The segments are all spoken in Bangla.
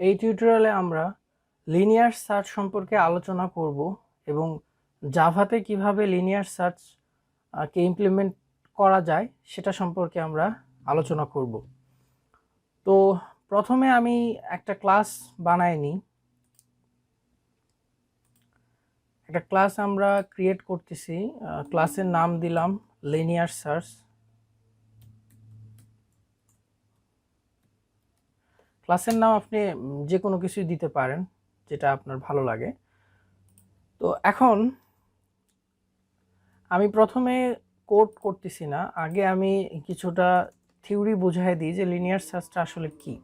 এই টিউটোরিয়ালে আমরা লিনিয়ার সার্চ সম্পর্কে আলোচনা করব এবং জাভাতে কিভাবে লিনিয়ার সার্চ কে ইমপ্লিমেন্ট করা যায় সেটা সম্পর্কে আমরা আলোচনা করব। তো প্রথমে আমি একটা ক্লাস বানাই নিই। একটা ক্লাস আমরা ক্রিয়েট করতেছি, ক্লাসের নাম দিলাম লিনিয়ার সার্চ। ক্লাসের নাম আপনি যে কোনো কিছুই দিতে পারেন, যেটা আপনার ভালো লাগে। তো এখন আমি প্রথমে কোড করতেছি না, আগে আমি কিছুটা থিওরি বুঝাই দিই যে লিনিয়ার সার্চটা আসলে কি।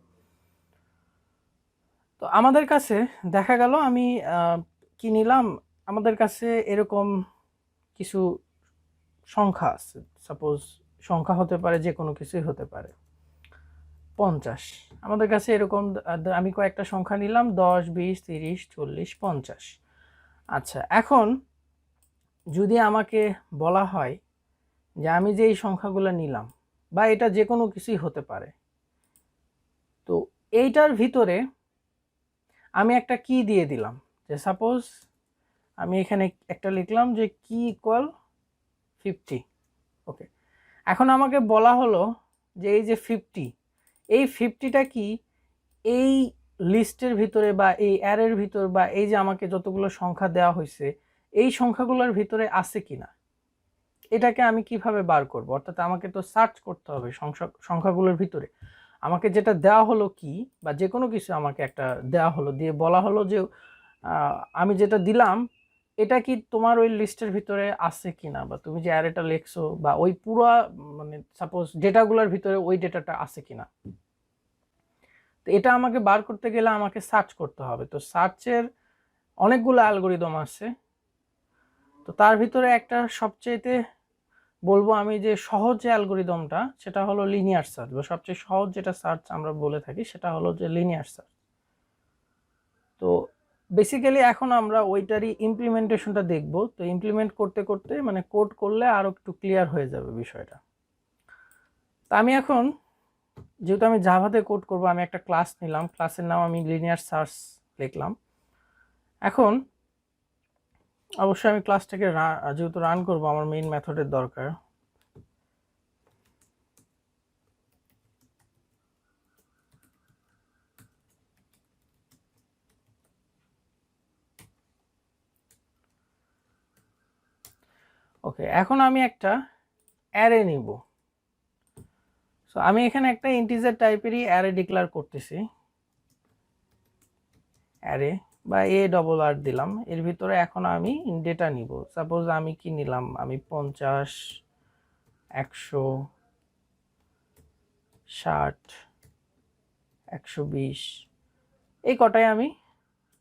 তো আমাদের কাছে দেখা গেল আমি কি নিলাম, আমাদের কাছে এরকম কিছু সংখ্যা আছে। সাপোজ সংখ্যা হতে পারে, যে কোনো কিছুই হতে পারে। 50 আমাদের কাছে এরকম, আমি কয়েকটা সংখ্যা নিলাম, 10, 20, 30, 40, 50। আচ্ছা, এখন যদি আমাকে বলা হয় যে আমি যে এই সংখ্যাগুলো নিলাম, বা এটা যে কোনো কিছুই হতে পারে, তো এইটার ভিতরে আমি একটা কি দিয়ে দিলাম। যে সাপোজ আমি এখানে একটা লিখলাম যে কি ইকুয়াল 50। ওকে, এখন আমাকে বলা হলো যে এই যে 50, এই 50টা কি এই লিস্টের ভিতরে বা এই অ্যারের ভিতর বা এই যে আমাকে যতগুলো সংখ্যা দেওয়া হয়েছে এই সংখ্যাগুলোর ভিতরে আছে কিনা, এটাকে আমি কিভাবে বার করব। অর্থাৎ আমাকে তো সার্চ করতে হবে সংখ্যাগুলোর ভিতরে। আমাকে যেটা দেওয়া হলো কি, বা যে কোনো কিছু আমাকে একটা দেওয়া হলো, দিয়ে বলা হলো যে আমি যেটা দিলাম এটা কি তোমার ওই লিস্টের ভিতরে আছে কিনা, বা তুমি যে অ্যারেটা লিখছো বা ওই পুরো মানে সাপোজ ডেটাগুলোর ভিতরে ওই ডেটাটা আছে কিনা। তো এটা আমাকে বার করতে গেলে আমাকে সার্চ করতে হবে। তো সার্চের অনেকগুলো অ্যালগরিদম আছে। তো তার ভিতরে একটা সবচেয়েতে বলবো আমি যে সহজ যে অ্যালগরিদমটা, সেটা হলো লিনিয়ার সার্চ, বা সবচেয়ে সহজ যেটা সার্চ আমরা বলে থাকি সেটা হলো যে লিনিয়ার সার্চ। তো বেসিক্যালি এখন আমরা ওইটারই ইমপ্লিমেন্টেশনটা দেখব। তো ইমপ্লিমেন্ট করতে করতে মানে কোড করলে আরও একটু ক্লিয়ার হয়ে যাবে বিষয়টা। তো আমি এখন, যেহেতু আমি জাভাতে কোড করব, আমি একটা ক্লাস নিলাম, ক্লাসের নাম আমি লিনিয়ার সার্চ লিখলাম। এখন অবশ্যই আমি ক্লাসটাকে যেহেতু রান করব, আমার মেইন মেথডের দরকার। ওকে, এখন আমি একটা অ্যারে নিব। সো আমি এখানে একটা ইন্টিজার টাইপেরই অ্যারে ডিক্লেয়ার করতেছি, অ্যারে বা ARR দিলাম। এর ভিতরে এখন আমি ডেটা নিব। সাপোজ আমি কি নিলাম, আমি 50, 100, 60, 120 এই কটাই আমি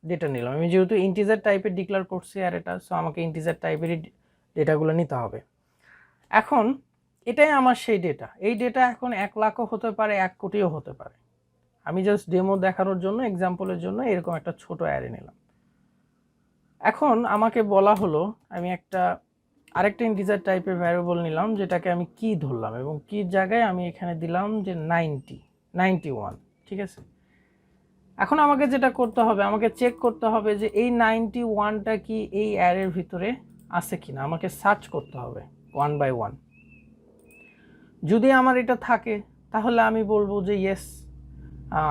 ডেটা নিলাম। আমি যেহেতু ইন্টিজার টাইপের ডিক্লেয়ার করছি অ্যারেটা, সো আমাকে ইন্টিজার টাইপেরই ডেটাগুলো নিতে হবে। এখন এটাই আমার সেই ডেটা। এই ডেটা এখন 1 লাখও হতে পারে, 1 কোটিও হতে পারে। আমি জাস্ট ডেমো দেখানোর জন্য, এক্সাম্পলের জন্য এরকম একটা ছোট অ্যারে নিলাম। এখন আমাকে বলা হলো আমি আরেকটা ইন্টিজার টাইপের ভ্যারিয়েবল নিলাম, যেটাকে আমি কি ধরলাম, এবং কির জায়গায় আমি এখানে দিলাম যে 91। ঠিক আছে, এখন আমাকে যেটা করতে হবে, আমাকে চেক করতে হবে যে এই 91টা কি এই অ্যারের ভিতরে আছে কিনা। আমাকে সার্চ করতে হবে 1 বাই 1। যদি আমার এটা থাকে তাহলে আমি বলবো যে ইয়েস,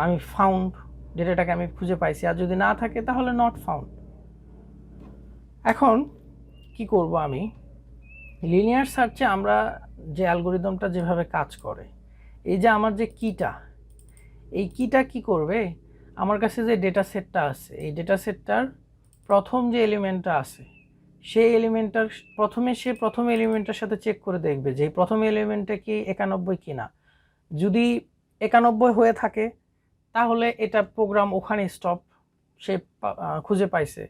আমি ফাউন্ড, ডেটাটাকে আমি খুঁজে পাইছি। আর যদি না থাকে তাহলে নট ফাউন্ড। এখন কি করব, আমি লিনিয়ার সার্চে আমরা যে অ্যালগরিদমটা যেভাবে কাজ করে, এই যে আমার যে কিটা, এই কিটা কি করবে, আমার কাছে যে ডেটা সেটটা আছে, এই ডেটা সেটটার প্রথম যে এলিমেন্টটা আছে সেই এলিমেন্টটার প্রথম এলিমেন্টের সাথে চেক করে দেখবে যে প্রথম এলিমেন্টটা কি 91 কিনা। যদি 91 হয়ে থাকে তাহলে এটা প্রোগ্রাম ওখানে স্টপ, সে খুঁজে পাইছে।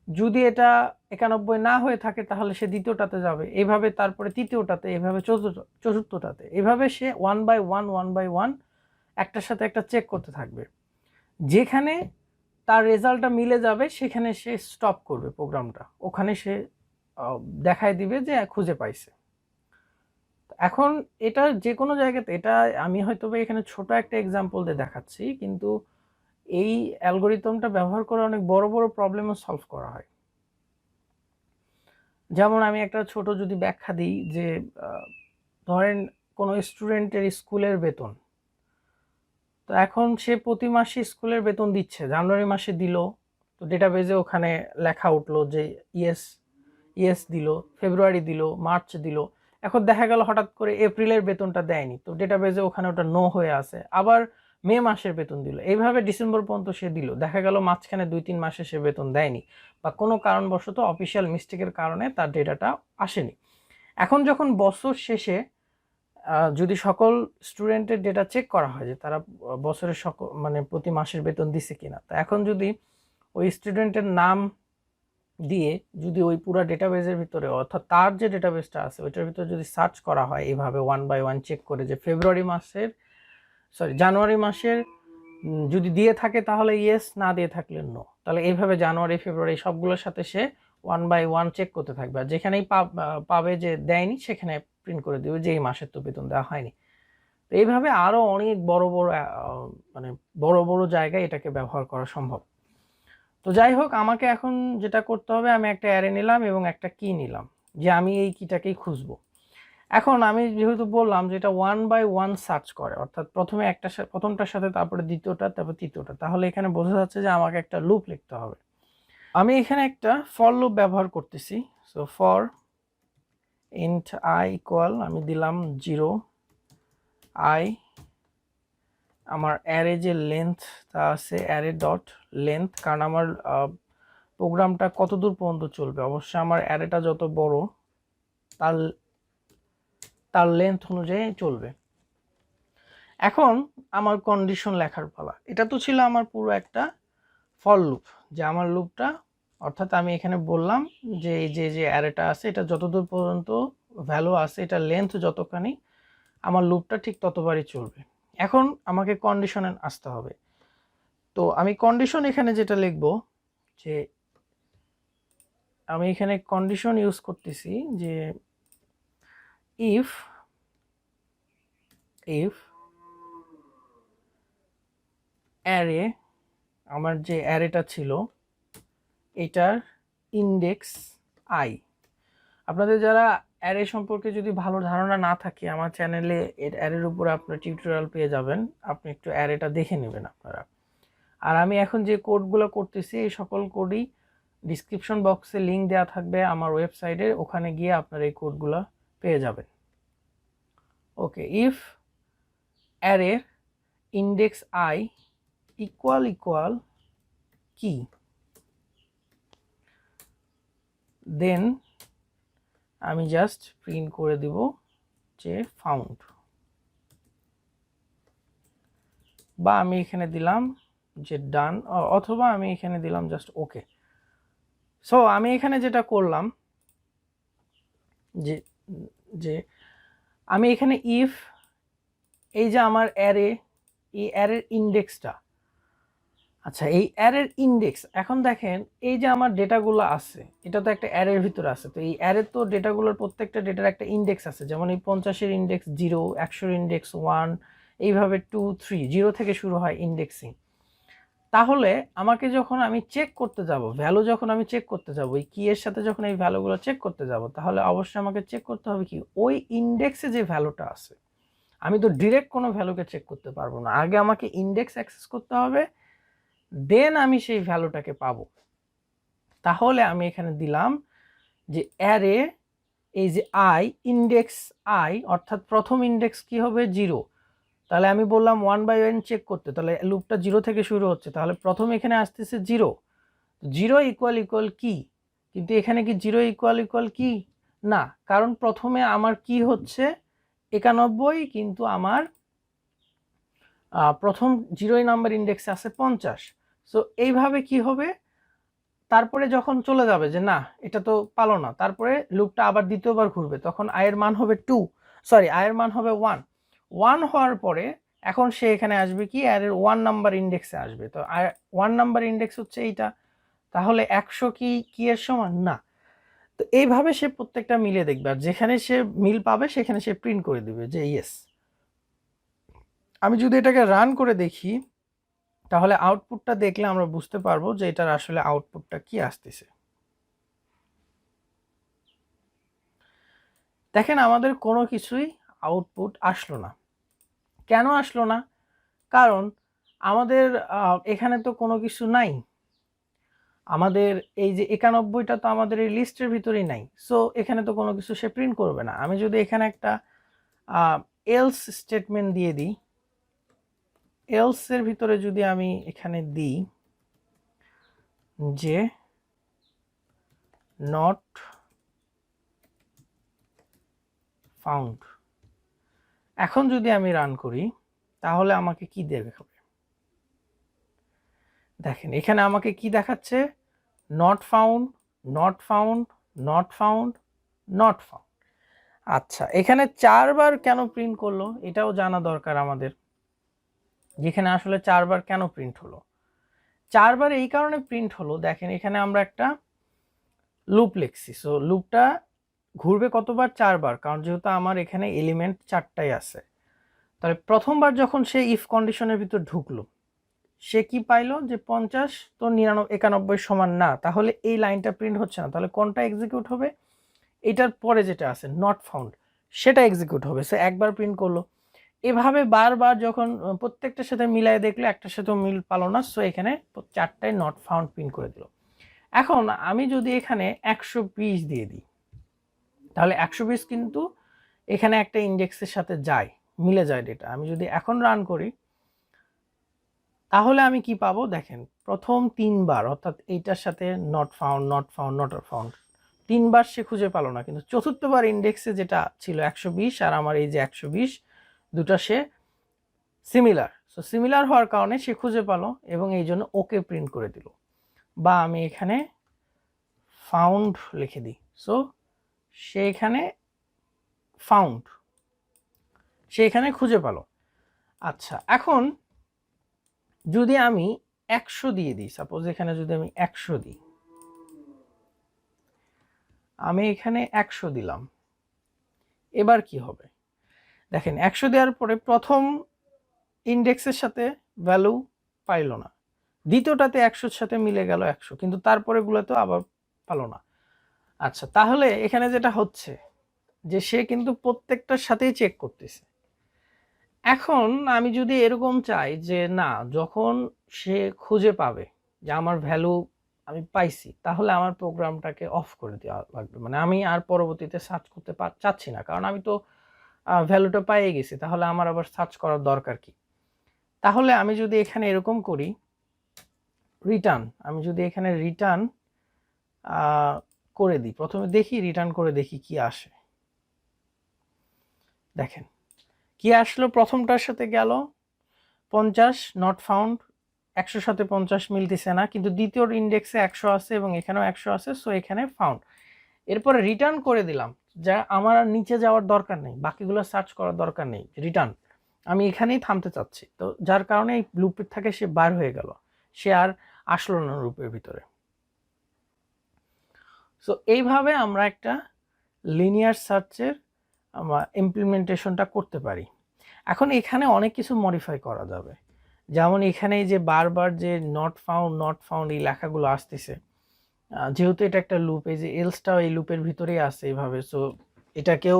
যদি এটা 91 না হয়ে থাকে তাহলে সে দ্বিতীয়টাতে যাবে, এইভাবে তারপরে তৃতীয়টাতে, এইভাবে চতুর্থটাতে, এইভাবে সে 1 বাই 1 একটার সাথে একটা চেক করতে থাকবে। যেখানে তার রেজাল্টটা মিলে যাবে সেখানে সে স্টপ করবে প্রোগ্রামটা, ওখানে সে দেখায় দিবে যে খুঁজে পাইছে। এখন এটা যে কোনো জায়গাতে, এটা আমি হয়তো এখানে ছোট একটা এক্সাম্পল দিয়ে দেখাচ্ছি, কিন্তু এই অ্যালগোরিদমটা ব্যবহার করে অনেক বড় বড় প্রবলেমও সলভ করা হয়। যেমন আমি একটা ছোট যদি ব্যাখ্যা দিই যে ধরেন কোনো স্টুডেন্টের স্কুলের বেতন, তো এখন সে প্রতি মাসে স্কুলের বেতন দিচ্ছে, জানুয়ারি মাসে দিল, তো ডেটাবেজে ওখানে লেখা উঠলো যে ইয়েস ইয়েস দিল, ফেব্রুয়ারি দিল, মার্চ দিল। এখন দেখা গেল হঠাৎ করে এপ্রিলের বেতনটা দেয়নি, তো ডেটাবেজে ওখানে ওটা নো হয়ে আছে। আবার মে মাসের বেতন দিল, এইভাবে ডিসেম্বর পর্যন্ত সে দিল, দেখা গেল মাঝখানে 2-3 মাসে সে বেতন দেয়নি বা কোনো কারণবশত অফিসিয়াল মিস্টেকের কারণে তার ডেটাটা আসেনি। এখন যখন বছর শেষে যদি সকল স্টুডেন্টের ডেটা চেক করা হয় যে তারা বছরের সকল মানে প্রতি মাসের বেতন দিছে কিনা, তো এখন যদি ওই স্টুডেন্টের নাম দিয়ে যদি ওই পুরো ডেটাবেজের ভিতরে, অর্থাৎ তার যে ডেটাবেসটা আছে ওইটার ভিতরে যদি সার্চ করা হয় এইভাবে 1 বাই 1 চেক করে যে জানুয়ারি মাসের যদি দিয়ে থাকে তাহলে ইয়েস, না দিয়ে থাকলে নো, তাহলে এইভাবে জানুয়ারি ফেব্রুয়ারি সবগুলোর সাথে সে 1 বাই 1 চেক করতে থাকবে। আর যেখানেই পাবে যে দেয়নি সেখানে প্রিন্ট করে দেবে যে এই মাসের তো বেতন দেওয়া হয়নি। তো এইভাবে আরও অনেক বড় বড় মানে বড় বড় জায়গায় এটাকে ব্যবহার করা সম্ভব। তো যাই হোক, আমাকে এখন যেটা করতে হবে, আমি একটা অ্যারে নিলাম এবং একটা কি নিলাম যে আমি এই কিটাকেই খুঁজবো। এখন আমি যেহেতু বললাম যে এটা 1 বাই 1 সার্চ করে, অর্থাৎ প্রথমে প্রথমটার সাথে তারপরে দ্বিতীয়টা তারপর তৃতীয়টা, তাহলে এখানে বোঝা যাচ্ছে যে আমাকে একটা লুপ লিখতে হবে। আমি এখানে একটা ফর লুপ ব্যবহার করতেছি। So for int I equal, আমি দিলাম 0 আই, আমার অ্যারে যে লেন্থ তা আছে অ্যারে ডট লেন্থ, কারণ আমার প্রোগ্রামটা কত দূর পর্যন্ত চলবে, অবশ্যই আমার অ্যারেটা যত বড় তার লেন্থ অনুযায়ী চলবে। এখন আমার কন্ডিশন লেখার পালা। এটা তো ছিল আমার পুরো একটা ফর লুপ, যে আমার লুপটা, অর্থাৎ আমি এখানে বললাম যে এই যে অ্যারেটা আছে এটা যতদূর পর্যন্ত ভ্যালু আছে, এটা লেন্থ যতখানি, আমার লুপটা ঠিক ততবারই চলবে। এখন আমাকে কন্ডিশনে আসতে হবে। তো আমি কন্ডিশন এখানে যেটা লিখব, যে আমি এখানে কন্ডিশন ইউজ করতেছি যে ইফ অ্যারে, আমার যে অ্যারেটা ছিল এটার ইন্ডেক্স আই। আপনাদের যারা অ্যারে সম্পর্কে যদি ভালো ধারণা না থাকে, আমার চ্যানেলে এর অ্যারের উপরে আপনার টিউটোরিয়াল পেয়ে যাবেন, আপনি একটু অ্যারেটা দেখে নেবেন আপনারা। আর আমি এখন যে কোডগুলো করতেছি এই সকল কোডই ডিসক্রিপশন বক্সে লিঙ্ক দেওয়া থাকবে আমার ওয়েবসাইটে, ওখানে গিয়ে আপনারা এই কোডগুলো পেয়ে যাবেন। Okay, if array index I equal key, then আমি জাস্ট প্রিন্ট করে দিব যে ফাউন্ড, বা আমি এখানে দিলাম যে ডান, অথবা আমি এখানে দিলাম জাস্ট ওকে। সো আমি এখানে যেটা করলাম যে যে আমি এখানে ইফ, এই যে আমার অ্যারে, এই অ্যারের ইন্ডেক্সটা, আচ্ছা এই অ্যারের ইন্ডেক্স, এখন দেখেন এই যে আমার ডেটাগুলো আছে এটা তো একটা অ্যারের ভিতরে আছে, তো এই অ্যারের তো ডেটাগুলোর প্রত্যেকটা ডেটার একটা ইন্ডেক্স আছে, যেমন এই 50-এর ইন্ডেক্স 0, 100-এর ইন্ডেক্স 1, এইভাবে 2, 3, 0 থেকে শুরু হয় ইন্ডেক্সিং। তাহলে আমাকে যখন আমি চেক করতে যাব, ভ্যালু যখন আমি চেক করতে যাব, এই কি এর সাথে যখন এই ভ্যালুগুলো চেক করতে যাব, তাহলে অবশ্যই আমাকে চেক করতে হবে কি ওই ইন্ডেক্সে যে ভ্যালুটা আছে। আমি তো ডিরেক্ট কোনো ভ্যালুকে চেক করতে পারবো না, আগে আমাকে ইন্ডেক্স অ্যাক্সেস করতে হবে, দেন আমি সেই ভ্যালুটাকে পাবো। তাহলে আমি এখানে দিলাম যে অ্যারে, এই যে আই ইন্ডেক্স আই, অর্থাৎ প্রথম ইন্ডেক্স কি হবে 0, তাহলে আমি বললাম 1 বাই 1 চেক করতে, তাহলে লুপটা 0 থেকে শুরু হচ্ছে, তাহলে প্রথম এখানে আসতেছে 0, 0 ইকুয়াল কি, কিন্তু এখানে কি 0 ইকুয়াল কি না, কারণ প্রথমে আমার কি হচ্ছে 91, কিন্তু আমার প্রথম 0 নাম্বার ইন্ডেক্সে আছে 50। সো এইভাবে কি হবে, তারপরে যখন চলে যাবে যে না এটা তো পালো না, তারপরে লুপটা আবার দ্বিতীয়বার ঘুরবে, তখন আয়ের মান হবে আয়ের মান হবে 1 হওয়ার পরে এখন সে এখানে আসবে কি অ্যারের 1 নাম্বার ইন্ডেক্সে আসবে। তো 1 নাম্বার ইন্ডেক্স হচ্ছে এইটা, তাহলে 100 কি এর সমান না। তো এইভাবে সে প্রত্যেকটা মিলে দেখবে, আর যেখানে সে মিল পাবে সেখানে সে প্রিন্ট করে দিবে যে ইয়েস। আমি যদি এটাকে রান করে দেখি, তাহলে আউটপুটটা দেখলে আমরা বুঝতে পারবো যে এটার আসলে আউটপুটটা কি আসতেছে। দেখেন আমাদের কোনো কিছুই আউটপুট আসলো না। কেন আসলো না? কারণ আমাদের এখানে তো কোনো কিছু নাই। আমাদের এই যে 91টা তো আমাদের এই লিস্টের ভিতরেই নাই, সো এখানে তো কোনো কিছু সে প্রিন্ট করবে না। আমি যদি এখানে একটা এলস স্টেটমেন্ট দিয়ে দিই, এলস এর ভিতরে যদি আমি এখানে দিই যে নট ফাউন্ড, এখন যদি আমি রান করি তাহলে আমাকে কি দেখাবে? দেখেন এখানে আমাকে কি দেখাচ্ছে? Not found, not found, not found, not found. আচ্ছা, এখানে 4বার কেন প্রিন্ট করলো এটাও জানা দরকার আমাদের, যেখানে আসলে 4বার কেন প্রিন্ট হলো। 4বার এই কারণে প্রিন্ট হলো, দেখেন এখানে আমরা একটা লুপ লিখছি, সো লুপটা ঘুরবে কতবার? 4বার, কারণ যেহেতু আমার এখানে এলিমেন্ট 4টাই আছে। তাহলে প্রথমবার যখন সে ইফ কন্ডিশনের ভিতর ঢুকলো, সে কি পাইলো? যে 50 তো 91 সমান না, তাহলে এই লাইনটা প্রিন্ট হচ্ছে না। তাহলে কোনটা এক্সিকিউট হবে? এটার পরে যেটা আছে নট ফাউন্ড, সেটা এক্সিকিউট হবে। সে একবার প্রিন্ট করলো, এভাবে বারবার যখন প্রত্যেকটার সাথে মিলাই দেখলো একটার সাথেও মিল পালো না, সো এখানে 4টায় নট ফাউন্ড প্রিন্ট করে দিল। এখন আমি যদি এখানে 120 দিয়ে দিই, তাহলে 120 কিন্তু এখানে একটা ইন্ডেক্সের সাথে যায়, মিলে যায় ডেটা। আমি যদি এখন রান করি তাহলে আমি কি পাবো? দেখেন প্রথম 3বার, অর্থাৎ এইটার সাথে not found, not found, not found, 3বার সে খুঁজে পেলো না, কিন্তু চতুর্থবার ইন্ডেক্সে যেটা ছিল 120 আর আমার এই যে 120, দুটা সে সিমিলার। সো সিমিলার হওয়ার কারণে সে খুঁজে পেলো এবং এই জন্য ওকে প্রিন্ট করে দিল। বা আমি এখানে ফাউন্ড লিখে দিই, সো সে এখানে ফাউন্ড, সে এখানে খুঁজে পেলো। আচ্ছা, এখন যদি আমি 100 দিয়ে দিই, সাপোজ এখানে যদি আমি 100 দিই, আমি এখানে 100 দিলাম, এবার কি হবে? দেখেন 100 দেওয়ার পরে প্রথম ইন্ডেক্সের সাথে ভ্যালু পাইল না, দ্বিতীয়টাতে 100-র সাথে মিলে গেল 100, কিন্তু তারপরে গুলোতে আবার পালো না। আচ্ছা, তাহলে এখানে যেটা হচ্ছে যে সে কিন্তু প্রত্যেকটার সাথেই চেক করতেছে। এখন আমি যদি এরকম চাই যে না, যখন সে খুঁজে পাবে যে আমার ভ্যালু আমি পাইছি, তাহলে আমার প্রোগ্রামটাকে অফ করে দেওয়া লাগবে। মানে আমি আর পরবর্তীতে সার্চ করতে চাচ্ছি না, কারণ আমি তো ভ্যালুটা পেয়ে গেছি, তাহলে আমার আবার সার্চ করার দরকার কি? তাহলে আমি যদি এখানে এরকম করি রিটার্ন, আমি যদি এখানে রিটার্ন করে দিই, প্রথমে দেখি রিটার্ন করে দেখি কি আসে। দেখেন কি আসলো, প্রথমটার সাথে গেল 50 নট ফাউন্ড, 100 সাথে 50 মিলতেছে না, কিন্তু দ্বিতীয় ইন্ডেক্সে 100 আছে এবং এখানেও 100 আছে, সো এখানে ফাউন্ড। এরপরে রিটার্ন করে দিলাম, যা আমার আর নিচে যাওয়ার দরকার নেই, বাকিগুলো সার্চ করার দরকার নেই, রিটার্ন আমি এখানেই থামতে চাচ্ছি। তো যার কারণে এই লুপের থেকে সে বার হয়ে গেল, সে আর আসলো না লুপের ভিতরে। সো এইভাবে আমরা একটা লিনিয়ার সার্চের ইমপ্লিমেন্টেশনটা করতে পারি। এখন এখানে অনেক কিছু মডিফাই করা যাবে, যেমন এখানে যে বারবার যে নট ফাউন্ড, নট ফাউন্ড এই লেখাগুলো আসতেছে, যেহেতু এটা একটা লুপ, এই যে এলসটাও এই লুপের ভিতরেই আছে এইভাবে, সো এটাকেও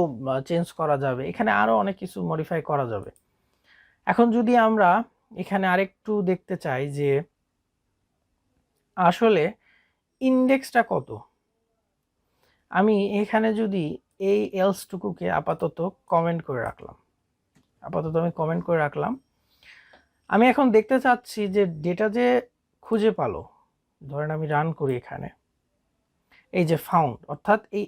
চেঞ্জ করা যাবে। এখানে আরও অনেক কিছু মডিফাই করা যাবে। এখন যদি আমরা এখানে আরেকটু দেখতে চাই যে আসলে ইন্ডেক্সটা কত, আমি এখানে যদি এই এলসটুকুকে আপাতত কমেন্ট করে রাখলাম, আমি এখন দেখতে চাচ্ছি যে ডেটা যে খুঁজে পালো, ধরেন আমি রান করি এখানে, এই যে ফাউন্ড, অর্থাৎ এই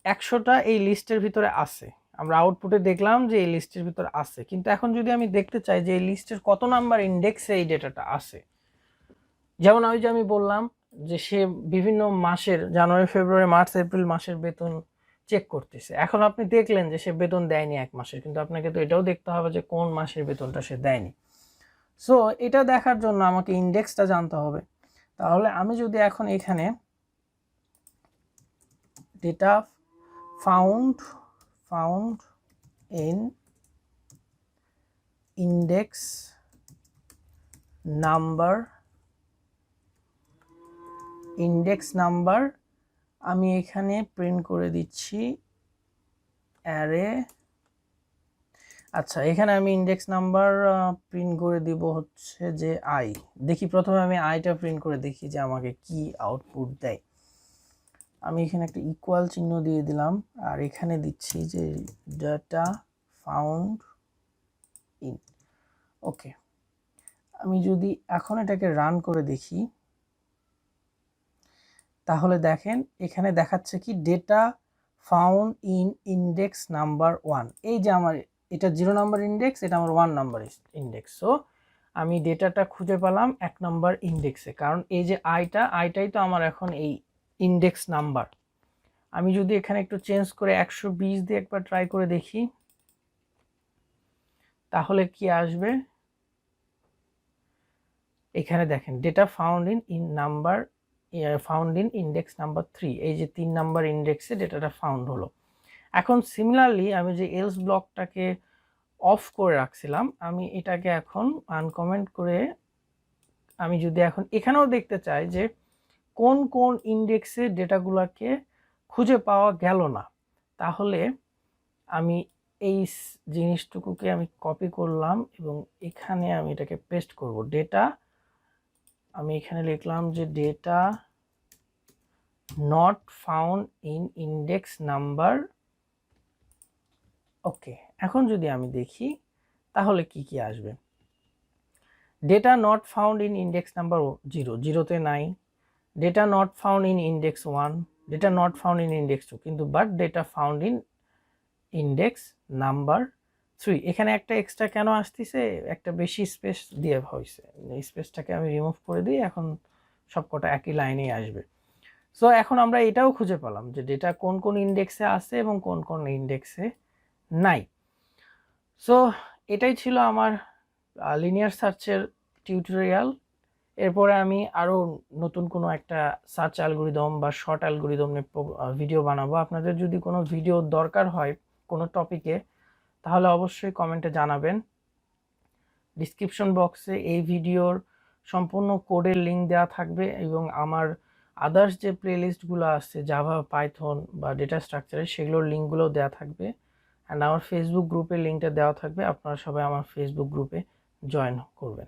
100টা এই লিস্টের ভিতরে আছে। আমরা আউটপুটে দেখলাম যে এই লিস্টের ভিতরে আছে, কিন্তু এখন যদি আমি দেখতে চাই যে এই লিস্টের কত নাম্বার ইন্ডেক্সে এই ডেটাটা আছে, যেমন আমি বললাম যে সে বিভিন্ন মাসের জানুয়ারি, ফেব্রুয়ারি, মার্চ, এপ্রিল মাসের বেতন চেক করতেছে। এখন আপনি দেখলেন যে সে বেতন দেয়নি 1 মাসের, কিন্তু আপনাকে তো এটাও দেখতে হবে যে কোন মাসের বেতনটা সে দেয়নি। সো এটা দেখার জন্য আমাকে ইন্ডেক্সটা জানতে হবে। তাহলে আমি যদি এখন এখানে data found in index number আমি এখানে প্রিন্ট করে দিচ্ছি অ্যারে। আচ্ছা, এখানে আমি ইন্ডেক্স নাম্বার প্রিন্ট করে দিব হচ্ছে যে আই। দেখি প্রথমে আমি আইটা প্রিন্ট করে দেখি যে আমাকে কি আউটপুট দেয়। আমি এখানে একটা ইকুয়াল চিহ্ন দিয়ে দিলাম, আর এখানে দিচ্ছি যে ডাটা ফাউন্ড ইন। ওকে, আমি যদি এখন এটাকে রান করে দেখি, তাহলে দেখেন এখানে দেখাচ্ছে কি data found in index number 1। এই যে আমার এটা 0 নাম্বার ইন্ডেক্স, এটা আমার 1 নাম্বার ইন্ডেক্স। সো আমি ডেটাটা খুঁজে পেলাম 1 নাম্বার ইন্ডেক্সে, কারণ এই যে আইটাই তো আমার এখন এই ইন্ডেক্স নাম্বার। আমি যদি এখানে একটু চেঞ্জ করে 120 দিয়ে একবার ট্রাই করে দেখি, তাহলে কি আসবে? এখানে দেখেন data found in index number 3, এই যে 3 নাম্বার ইন্ডেক্সে ডেটাটা ফাউন্ড হলো। এখন সিমিলারলি আমি যে এলস ব্লকটাকে অফ করে রাখছিলাম, আমি এটাকে এখন আনকমেন্ট করে আমি যদি এখন এখানেও দেখতে চাই যে কোন কোন ইন্ডেক্সে ডেটাগুলোকে খুঁজে পাওয়া গেল না, তাহলে আমি এই জিনিসটুকুকে আমি কপি করলাম এবং এখানে আমি এটাকে পেস্ট করব। ডেটা, আমি এখানে লিখলাম যে data not found in index number. Okay, এখন যদি আমি দেখি তাহলে কি কি আসবে। Data not found in index number 0, 0তে নাই। Data not found in index 1, data not found in index 2, কিন্তু but data found in index number 3। এখানে একটা এক্সট্রা কেন আসতেছে? একটা বেশি স্পেস দিয়ে হয়েছে, এই স্পেসটাকে আমি রিমুভ করে দিই, এখন সবকটা একই লাইনেই আসবে। সো এখন আমরা এটাও খুঁজে পেলাম যে ডেটা কোন কোন ইন্ডেক্সে আছে এবং কোন কোন ইন্ডেক্সে নাই। সো এটাই ছিল আমার লিনিয়ার সার্চের টিউটোরিয়াল। এরপরে আমি আরও নতুন কোনো একটা সার্চ অ্যালগোরিদম বা শর্ট অ্যালগোরিদম নিয়ে ভিডিও বানাবো। আপনাদের যদি কোনো ভিডিও দরকার হয় কোনো টপিকে, তাহলে অবশ্যই কমেন্টে জানাবেন। ডিসক্রিপশন বক্সে এই ভিডিওর সম্পূর্ণ কোডের লিঙ্ক দেওয়া থাকবে এবং আমার আদার্স যে প্লেলিস্টগুলো আছে জাভা, পাইথন বা ডেটা স্ট্রাকচারে, সেগুলোর লিঙ্কগুলোও দেওয়া থাকবে। অ্যান্ড আমার ফেসবুক গ্রুপের লিঙ্কটা দেওয়া থাকবে, আপনারা সবাই আমার ফেসবুক গ্রুপে জয়েন করবেন।